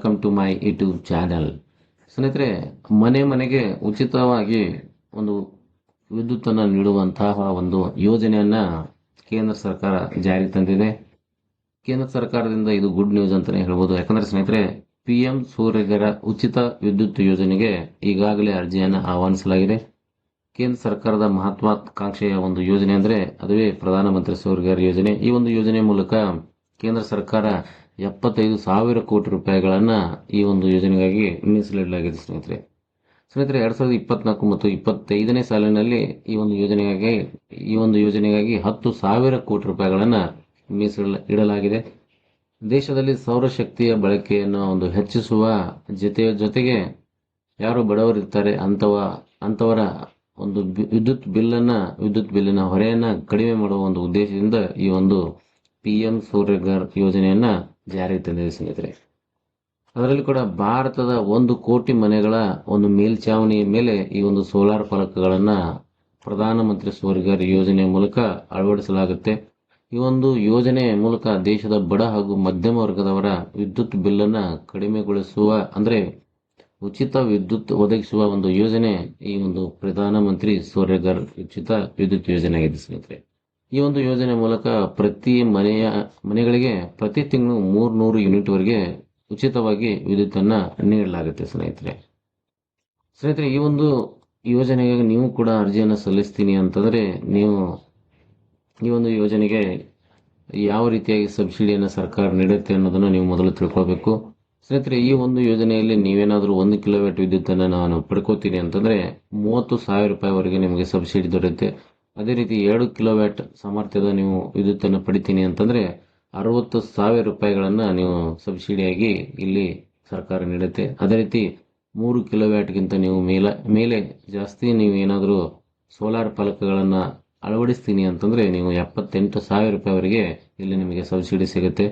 Welcome to my YouTube channel. ಸ್ನೇಹಿತರೆ, ಮನೆ ಮನೆಗೆ ಉಚಿತವಾಗಿ ಒಂದು ವಿದ್ಯುತ್ತನ್ನು ನೀಡುವಂತಹ ಒಂದು ಯೋಜನೆಯನ್ನ ಕೇಂದ್ರ ಸರ್ಕಾರ ಜಾರಿಗೆ ತಂದಿದೆ. ಕೇಂದ್ರ ಸರ್ಕಾರದಿಂದ ಇದು ಗುಡ್ ನ್ಯೂಸ್ ಅಂತಾನೆ ಹೇಳ್ಬೋದು. ಯಾಕಂದ್ರೆ ಸ್ನೇಹಿತರೆ, PM ಸೂರ್ಯಘರ ಉಚಿತ ವಿದ್ಯುತ್ ಯೋಜನೆಗೆ ಈಗಾಗಲೇ ಅರ್ಜಿಯನ್ನು ಆಹ್ವಾನಿಸಲಾಗಿದೆ. ಕೇಂದ್ರ ಸರ್ಕಾರದ ಮಹತ್ವಾಕಾಂಕ್ಷೆಯ ಒಂದು ಯೋಜನೆ ಅಂದ್ರೆ ಅದುವೇ ಪ್ರಧಾನಮಂತ್ರಿ ಸೌರಘರ್ ಯೋಜನೆ. ಈ ಒಂದು ಯೋಜನೆ ಮೂಲಕ ಕೇಂದ್ರ ಸರ್ಕಾರ 75,000 ಕೋಟಿ ರೂಪಾಯಿಗಳನ್ನ ಈ ಒಂದು ಯೋಜನೆಗಾಗಿ ಮೀಸಲಿಡಲಾಗಿದೆ. ಸ್ನೇಹಿತರೆ 2024 ಮತ್ತು 25ನೇ ಸಾಲಿನಲ್ಲಿ ಈ ಒಂದು ಯೋಜನೆಗಾಗಿ 10,000 ಕೋಟಿ ರೂಪಾಯಿಗಳನ್ನ ಇಡಲಾಗಿದೆ. ದೇಶದಲ್ಲಿ ಸೌರಶಕ್ತಿಯ ಬಳಕೆಯನ್ನು ಒಂದು ಹೆಚ್ಚಿಸುವ ಜೊತೆಗೆ ಯಾರು ಬಡವರಿರ್ತಾರೆ ಅಂತವರ ಒಂದು ವಿದ್ಯುತ್ ಬಿಲ್ಲಿನ ಹೊರೆಯನ್ನ ಕಡಿಮೆ ಮಾಡುವ ಒಂದು ಉದ್ದೇಶದಿಂದ ಈ ಒಂದು PM ಸೂರ್ಯಘರ್ ಯೋಜನೆಯನ್ನ ಜಾರಿಗೆ ತಂದಿದೆ. ಸ್ನೇಹಿತರೆ, ಅದರಲ್ಲಿ ಕೂಡ ಭಾರತದ 1 ಕೋಟಿ ಮನೆಗಳ ಒಂದು ಮೇಲ್ಛಾವಣಿಯ ಮೇಲೆ ಈ ಒಂದು ಸೋಲಾರ್ ಫಲಕಗಳನ್ನ ಪ್ರಧಾನಮಂತ್ರಿ ಸೌರಘರ್ ಯೋಜನೆಯ ಮೂಲಕ ಅಳವಡಿಸಲಾಗುತ್ತೆ. ಈ ಒಂದು ಯೋಜನೆ ಮೂಲಕ ದೇಶದ ಬಡ ಹಾಗೂ ಮಧ್ಯಮ ವರ್ಗದವರ ವಿದ್ಯುತ್ ಬಿಲ್ಲನ್ನ ಕಡಿಮೆಗೊಳಿಸುವ ಅಂದ್ರೆ ಉಚಿತ ವಿದ್ಯುತ್ ಒದಗಿಸುವ ಒಂದು ಯೋಜನೆ ಈ ಒಂದು ಪ್ರಧಾನಮಂತ್ರಿ ಸೌರಘರ್ ಉಚಿತ ವಿದ್ಯುತ್ ಯೋಜನೆ ಆಗಿದೆ. ಸ್ನೇಹಿತರೆ, ಈ ಒಂದು ಯೋಜನೆ ಮೂಲಕ ಪ್ರತಿ ಮನೆಗಳಿಗೆ ಪ್ರತಿ ತಿಂಗಳು 300 ಯೂನಿಟ್ ವರೆಗೆ ಉಚಿತವಾಗಿ ವಿದ್ಯುತ್ತನ್ನ ನೀಡಲಾಗುತ್ತೆ. ಸ್ನೇಹಿತರೆ, ಈ ಒಂದು ಯೋಜನೆಗೆ ನೀವು ಕೂಡ ಅರ್ಜಿಯನ್ನು ಸಲ್ಲಿಸ್ತೀನಿ ಅಂತಂದ್ರೆ ನೀವು ಈ ಒಂದು ಯೋಜನೆಗೆ ಯಾವ ರೀತಿಯಾಗಿ ಸಬ್ಸಿಡಿಯನ್ನು ಸರ್ಕಾರ ನೀಡುತ್ತೆ ಅನ್ನೋದನ್ನು ನೀವು ಮೊದಲು ತಿಳ್ಕೊಳ್ಬೇಕು. ಸ್ನೇಹಿತರೆ, ಈ ಒಂದು ಯೋಜನೆಯಲ್ಲಿ ನೀವೇನಾದರೂ 1 ಕಿಲೋವ್ಯಾಟ್ ವಿದ್ಯುತ್ತನ್ನು ನಾನು ಪಡ್ಕೋತೀನಿ ಅಂತಂದ್ರೆ 30,000 ರೂಪಾಯಿವರೆಗೆ ನಿಮಗೆ ಸಬ್ಸಿಡಿ ದೊರೆಯುತ್ತೆ. ಅದೇ ರೀತಿ 2 ಕಿಲೋವ್ಯಾಟ್ ಸಾಮರ್ಥ್ಯದ ನೀವು ವಿದ್ಯುತ್ತನ್ನು ಪಡಿತೀನಿ ಅಂತಂದ್ರೆ 60,000 ರೂಪಾಯಿಗಳನ್ನ ನೀವು ಸಬ್ಸಿಡಿಯಾಗಿ ಇಲ್ಲಿ ಸರ್ಕಾರ ನೀಡುತ್ತೆ. ಅದೇ ರೀತಿ 3 ಕಿಲೋವ್ಯಾಟ್ಗಿಂತ ನೀವು ಮೇಲೆ ಜಾಸ್ತಿ ನೀವು ಏನಾದರೂ ಸೋಲಾರ್ ಫಲಕಗಳನ್ನ ಅಳವಡಿಸ್ತೀನಿ ಅಂತಂದ್ರೆ ನೀವು 78,000 ರೂಪಾಯಿವರೆಗೆ ಇಲ್ಲಿ ನಿಮಗೆ ಸಬ್ಸಿಡಿ ಸಿಗುತ್ತೆ.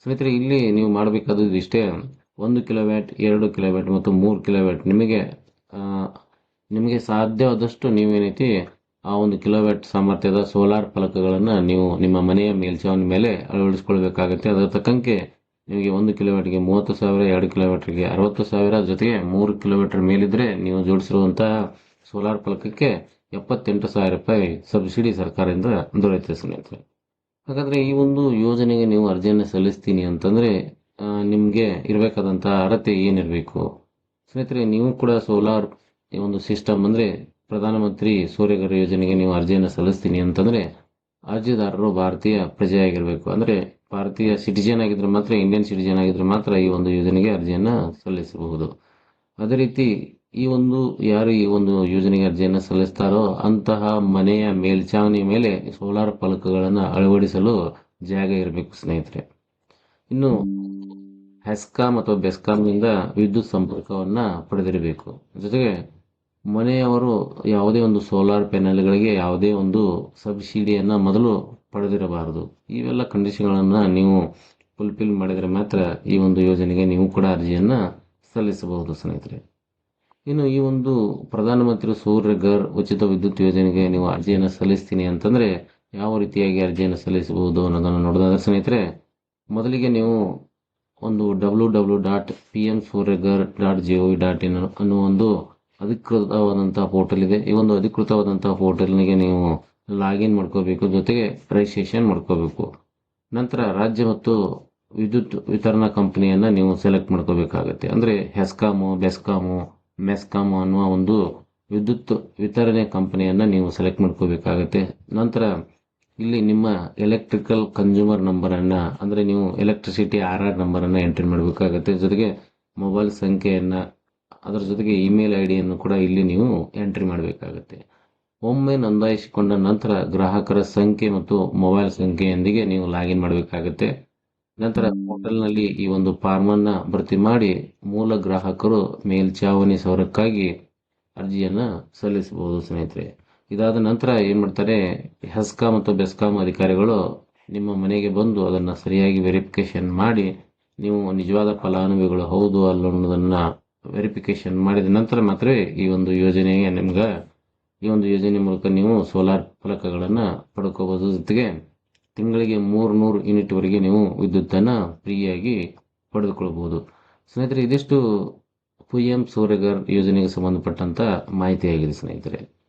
ಸ್ನೇಹಿತರೆ, ಇಲ್ಲಿ ನೀವು ಮಾಡಬೇಕಾದದ್ದು ಇಷ್ಟೇ: 1 ಕಿಲೋವ್ಯಾಟ್, 2 ಕಿಲೋವ್ಯಾಟ್ ಮತ್ತು 3 ಕಿಲೋವ್ಯಾಟ್ ನಿಮಗೆ ಸಾಧ್ಯವಾದಷ್ಟು ನೀವೇನೈತಿ ಆ 1 ಕಿಲೋವ್ಯಾಟ್ ಸಾಮರ್ಥ್ಯದ ಸೋಲಾರ್ ಫಲಕಗಳನ್ನ ನೀವು ನಿಮ್ಮ ಮನೆಯ ಮೇಲ್ಛಾವಣಿ ಮೇಲೆ ಅಳವಡಿಸಿಕೊಳ್ಬೇಕಾಗುತ್ತೆ. ಅದರ ತಕ್ಕಂತೆ ನಿಮಗೆ 1 ಕಿಲೋವ್ಯಾಟ್ಗೆ 30,000, 2 ಕಿಲೋವ್ಯಾಟ್ಗೆ 60,000, ಜೊತೆಗೆ 3 ಕಿಲೋಮೀಟರ್ ಮೇಲಿದ್ರೆ ನೀವು ಜೋಡಿಸಿರುವಂತಹ ಸೋಲಾರ್ ಫಲಕಕ್ಕೆ 78,000 ರೂಪಾಯಿ ಸಬ್ಸಿಡಿ ಸರ್ಕಾರದಿಂದ ದೊರೆಯುತ್ತೆ. ಸ್ನೇಹಿತರೆ, ಹಾಗಾದ್ರೆ ಈ ಒಂದು ಯೋಜನೆಗೆ ನೀವು ಅರ್ಜಿಯನ್ನು ಸಲ್ಲಿಸ್ತೀನಿ ಅಂತಂದ್ರೆ ನಿಮ್ಗೆ ಇರಬೇಕಾದಂತಹ ಅರ್ಹತೆ ಏನಿರಬೇಕು? ಸ್ನೇಹಿತರೆ, ನೀವು ಕೂಡ ಸೋಲಾರ್ ಈ ಒಂದು ಸಿಸ್ಟಮ್ ಅಂದ್ರೆ ಪ್ರಧಾನಮಂತ್ರಿ ಸೂರ್ಯಘರ್ ಯೋಜನೆಗೆ ನೀವು ಅರ್ಜಿಯನ್ನು ಸಲ್ಲಿಸ್ತೀನಿ ಅಂತಂದ್ರೆ ಅರ್ಜಿದಾರರು ಭಾರತೀಯ ಪ್ರಜೆಯಾಗಿರ್ಬೇಕು. ಅಂದ್ರೆ ಭಾರತೀಯ ಸಿಟಿಜನ್ ಆಗಿದ್ರೆ ಮಾತ್ರ, ಇಂಡಿಯನ್ ಸಿಟಿಜನ್ ಆಗಿದ್ರೆ ಮಾತ್ರ ಈ ಒಂದು ಯೋಜನೆಗೆ ಅರ್ಜಿಯನ್ನ ಸಲ್ಲಿಸಬಹುದು. ಅದೇ ರೀತಿ ಯಾರು ಈ ಒಂದು ಯೋಜನೆಗೆ ಅರ್ಜಿಯನ್ನು ಸಲ್ಲಿಸ್ತಾರೋ ಅಂತಹ ಮನೆಯ ಮೇಲ್ಛಾವಣಿ ಮೇಲೆ ಸೋಲಾರ್ ಫಲಕಗಳನ್ನು ಅಳವಡಿಸಲು ಜಾಗ ಇರಬೇಕು. ಸ್ನೇಹಿತರೆ, ಇನ್ನು ಹೆಸ್ಕಾಂ ಅಥವಾ ಬೆಸ್ಕಾಂನಿಂದ ವಿದ್ಯುತ್ ಸಂಪರ್ಕವನ್ನ ಪಡೆದಿರಬೇಕು. ಜೊತೆಗೆ ಮನೆಯವರು ಯಾವುದೇ ಒಂದು ಸೋಲಾರ್ ಪ್ಯಾನೆಲ್ಗಳಿಗೆ ಯಾವುದೇ ಒಂದು ಸಬ್ಸಿಡಿಯನ್ನ ಮೊದಲು ಪಡೆದಿರಬಾರದು. ಇವೆಲ್ಲ ಕಂಡೀಷನ್ಗಳನ್ನ ನೀವು ಫುಲ್ಫಿಲ್ ಮಾಡಿದರೆ ಮಾತ್ರ ಈ ಒಂದು ಯೋಜನೆಗೆ ನೀವು ಕೂಡ ಅರ್ಜಿಯನ್ನ ಸಲ್ಲಿಸಬಹುದು. ಸ್ನೇಹಿತರೆ, ಇನ್ನು ಈ ಒಂದು ಪ್ರಧಾನಮಂತ್ರಿ ಸೂರ್ಯಘರ್ ಉಚಿತ ವಿದ್ಯುತ್ ಯೋಜನೆಗೆ ನೀವು ಅರ್ಜಿಯನ್ನು ಸಲ್ಲಿಸ್ತೀನಿ ಅಂತಂದ್ರೆ ಯಾವ ರೀತಿಯಾಗಿ ಅರ್ಜಿಯನ್ನು ಸಲ್ಲಿಸಬಹುದು ಅನ್ನೋದನ್ನು ನೋಡೋದಾದ್ರೆ ಸ್ನೇಹಿತರೆ, ಮೊದಲಿಗೆ ನೀವು ಒಂದು www.pmsuryaghar.gov.in ಅನ್ನುವ ಒಂದು ಅಧಿಕೃತವಾದಂತಹ ಪೋರ್ಟಲ್ ಇದೆ. ಈ ಒಂದು ಅಧಿಕೃತವಾದಂತಹ ಪೋರ್ಟಲ್ನಿಗೆ ನೀವು ಲಾಗಿನ್ ಮಾಡ್ಕೋಬೇಕು, ಜೊತೆಗೆ ರಿಜಿಸ್ಟ್ರೇಷನ್ ಮಾಡ್ಕೋಬೇಕು. ನಂತರ ರಾಜ್ಯ ಮತ್ತು ವಿದ್ಯುತ್ ವಿತರಣಾ ಕಂಪನಿಯನ್ನ ನೀವು ಸೆಲೆಕ್ಟ್ ಮಾಡ್ಕೋಬೇಕಾಗತ್ತೆ. ಅಂದ್ರೆ ಹೆಸ್ಕಾಮು, ಬೆಸ್ಕಾಮು, ಮೆಸ್ಕಾಮು ಅನ್ನುವ ಒಂದು ವಿದ್ಯುತ್ ವಿತರಣೆ ಕಂಪನಿಯನ್ನ ನೀವು ಸೆಲೆಕ್ಟ್ ಮಾಡ್ಕೋಬೇಕಾಗತ್ತೆ. ನಂತರ ಇಲ್ಲಿ ನಿಮ್ಮ ಎಲೆಕ್ಟ್ರಿಕಲ್ ಕನ್ಸ್ಯೂಮರ್ ನಂಬರ್ ಅನ್ನ ಅಂದ್ರೆ ನೀವು ಎಲೆಕ್ಟ್ರಿಸಿಟಿ RR ನಂಬರ್ ಅನ್ನ ಎಂಟ್ರಿ ಮಾಡಬೇಕಾಗತ್ತೆ. ಜೊತೆಗೆ ಮೊಬೈಲ್ ಸಂಖ್ಯೆಯನ್ನ, ಅದರ ಜೊತೆಗೆ ಇಮೇಲ್ ID ಯನ್ನು ಕೂಡ ಇಲ್ಲಿ ನೀವು ಎಂಟ್ರಿ ಮಾಡಬೇಕಾಗತ್ತೆ. ಒಮ್ಮೆ ನೋಂದಾಯಿಸಿಕೊಂಡ ನಂತರ ಗ್ರಾಹಕರ ಸಂಖ್ಯೆ ಮತ್ತು ಮೊಬೈಲ್ ಸಂಖ್ಯೆಯೊಂದಿಗೆ ನೀವು ಲಾಗಿನ್ ಮಾಡಬೇಕಾಗತ್ತೆ. ನಂತರ ಪೋರ್ಟಲ್ನಲ್ಲಿ ಈ ಒಂದು ಫಾರ್ಮ್ ಅನ್ನ ಭರ್ತಿ ಮಾಡಿ ಮೂಲ ಗ್ರಾಹಕರು ಮೇಲ್ಛಾವಣಿ ಸೌರಕ್ಕಾಗಿ ಅರ್ಜಿಯನ್ನ ಸಲ್ಲಿಸಬಹುದು. ಸ್ನೇಹಿತರೆ, ಇದಾದ ನಂತರ ಏನ್ ಮಾಡ್ತಾರೆ, ಹೆಸ್ಕಾಂ ಮತ್ತು ಬೆಸ್ಕಾಂ ಅಧಿಕಾರಿಗಳು ನಿಮ್ಮ ಮನೆಗೆ ಬಂದು ಅದನ್ನ ಸರಿಯಾಗಿ ವೆರಿಫಿಕೇಶನ್ ಮಾಡಿ ನೀವು ನಿಜವಾದ ಫಲಾನುಭವಿಗಳು ಹೌದು ಅಲ್ಲ ಅನ್ನೋದನ್ನ ವೆರಿಫಿಕೇಶನ್ ಮಾಡಿದ ನಂತರ ಮಾತ್ರ ಈ ಒಂದು ಯೋಜನೆ ಮೂಲಕ ನೀವು ಸೋಲಾರ್ ಫಲಕಗಳನ್ನ ಪಡ್ಕೋಬಹುದು. ಜೊತೆಗೆ ತಿಂಗಳಿಗೆ 300 ಯೂನಿಟ್ ವರೆಗೆ ನೀವು ವಿದ್ಯುತ್ತನ್ನು ಫ್ರೀಯಾಗಿ ಪಡೆದುಕೊಳ್ಳಬಹುದು. ಸ್ನೇಹಿತರೆ, ಇದಿಷ್ಟು ಪಿ ಎಂ ಸೂರ್ಯಘರ್ ಯೋಜನೆಗೆ ಸಂಬಂಧಪಟ್ಟಂತ ಮಾಹಿತಿಯಾಗಿದೆ ಸ್ನೇಹಿತರೆ.